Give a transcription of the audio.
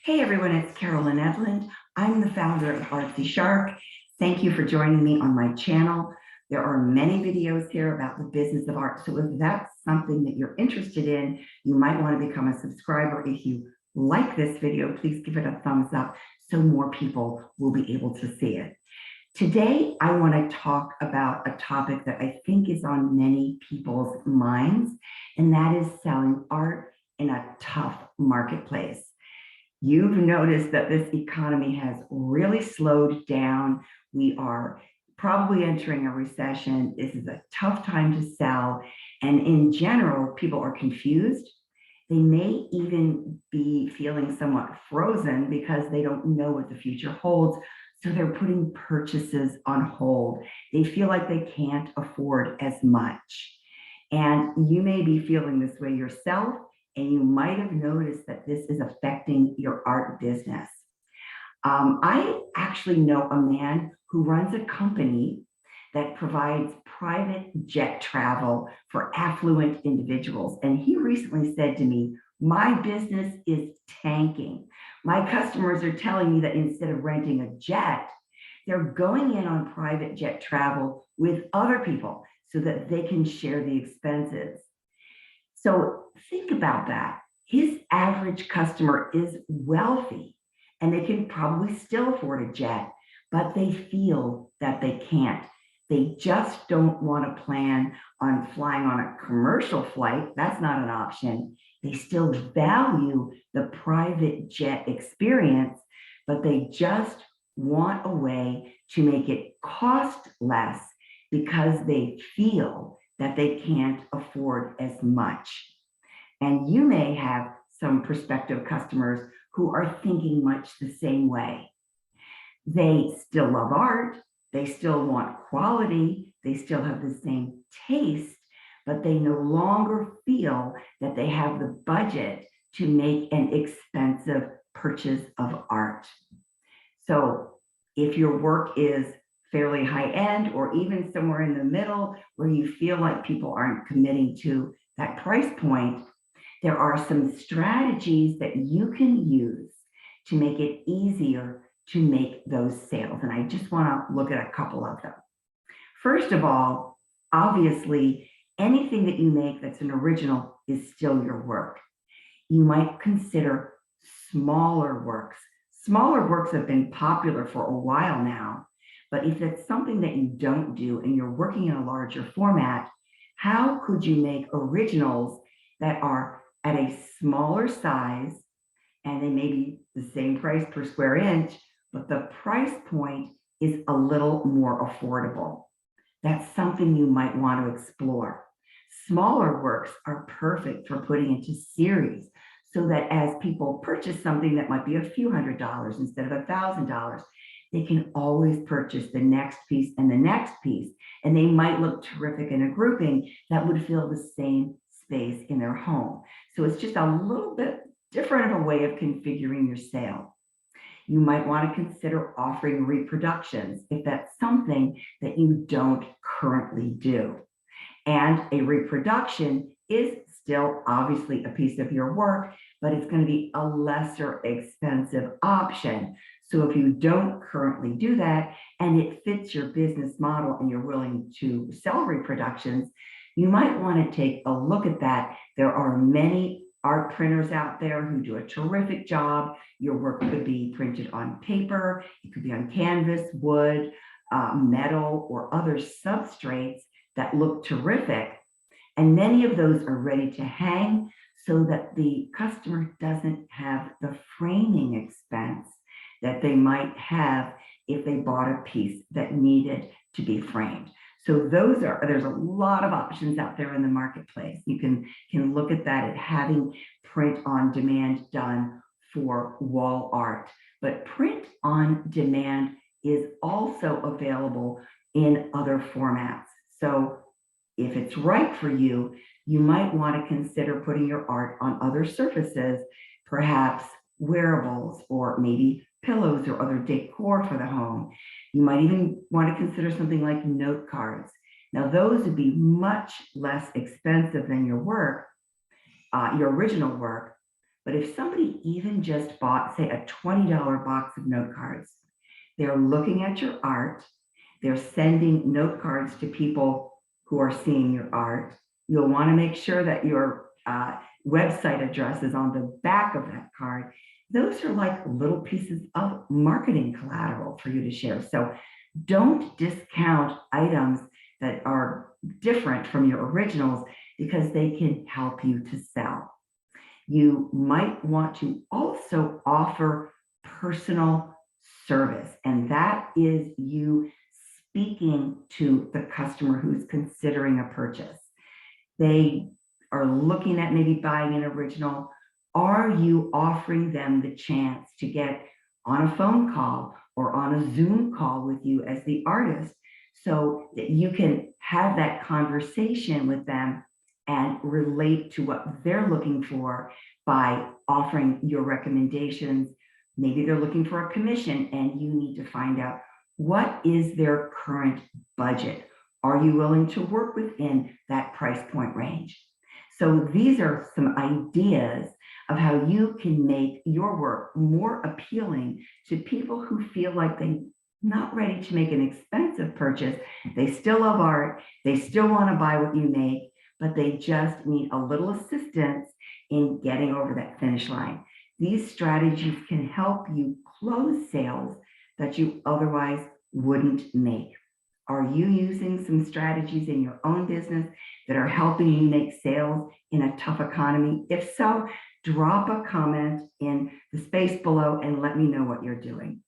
Hey everyone, it's Carolyn Edlund. I'm the founder of Artsy Shark. Thank you for joining me on my channel. There are many videos here about the business of art. So if that's something that you're interested in, you might want to become a subscriber. If you like this video, please give it a thumbs up so more people will be able to see it. Today, I want to talk about a topic that I think is on many people's minds, and that is selling art in a tough marketplace. You've noticed that this economy has really slowed down. We are probably entering a recession. This is a tough time to sell. And in general, people are confused. They may even be feeling somewhat frozen because they don't know what the future holds. So they're putting purchases on hold. They feel like they can't afford as much. And you may be feeling this way yourself, and you might have noticed that this is affecting your art business. I actually know a man who runs a company that provides private jet travel for affluent individuals. And he recently said to me, my business is tanking. My customers are telling me that instead of renting a jet, they're going in on private jet travel with other people so that they can share the expenses. So think about that. His average customer is wealthy and they can probably still afford a jet, but they feel that they can't. They just don't want to plan on flying on a commercial flight. That's not an option. They still value the private jet experience, but they just want a way to make it cost less because they feel that they can't afford as much. And you may have some prospective customers who are thinking much the same way. They still love art, they still want quality, they still have the same taste, but they no longer feel that they have the budget to make an expensive purchase of art. So if your work is fairly high end or even somewhere in the middle where you feel like people aren't committing to that price point, there are some strategies that you can use to make it easier to make those sales. And I just want to look at a couple of them. First of all, obviously, anything that you make that's an original is still your work. You might consider smaller works. Smaller works have been popular for a while now, but if it's something that you don't do and you're working in a larger format, how could you make originals that are at a smaller size and they may be the same price per square inch, but the price point is a little more affordable? That's something you might want to explore. Smaller works are perfect for putting into series so that as people purchase something that might be a few $100s instead of $1,000, they can always purchase the next piece and the next piece, and they might look terrific in a grouping that would fill the same space in their home. So it's just a little bit different of a way of configuring your sale. You might want to consider offering reproductions if that's something that you don't currently do. And a reproduction is still obviously a piece of your work, but it's going to be a lesser expensive option. So if you don't currently do that and it fits your business model and you're willing to sell reproductions, you might want to take a look at that. There are many art printers out there who do a terrific job. Your work could be printed on paper, it could be on canvas, wood, metal, or other substrates that look terrific. And many of those are ready to hang so that the customer doesn't have the framing expense that they might have if they bought a piece that needed to be framed. So there's a lot of options out there in the marketplace. You can look at that at having print on demand done for wall art, but print on demand is also available in other formats. So if it's right for you, you might want to consider putting your art on other surfaces, perhaps wearables or maybe pillows or other decor for the home. You might even want to consider something like note cards. Now, those would be much less expensive than your work, your original work, But if somebody even just bought, say, a $20 box of note cards, they're looking at your art, they're sending note cards to people who are seeing your art. You'll want to make sure that your website address is on the back of that card. Those are like little pieces of marketing collateral for you to share. So don't discount items that are different from your originals because they can help you to sell. You might want to also offer personal service, and that is you speaking to the customer who's considering a purchase. They are looking at maybe buying an original. Are you offering them the chance to get on a phone call or on a Zoom call with you as the artist so that you can have that conversation with them and relate to what they're looking for by offering your recommendations? Maybe they're looking for a commission and you need to find out what is their current budget. Are you willing to work within that price point range? So these are some ideas of how you can make your work more appealing to people who feel like they're not ready to make an expensive purchase. They still love art. They still want to buy what you make, but they just need a little assistance in getting over that finish line. These strategies can help you close sales that you otherwise wouldn't make. Are you using some strategies in your own business that are helping you make sales in a tough economy? If so, drop a comment in the space below and let me know what you're doing.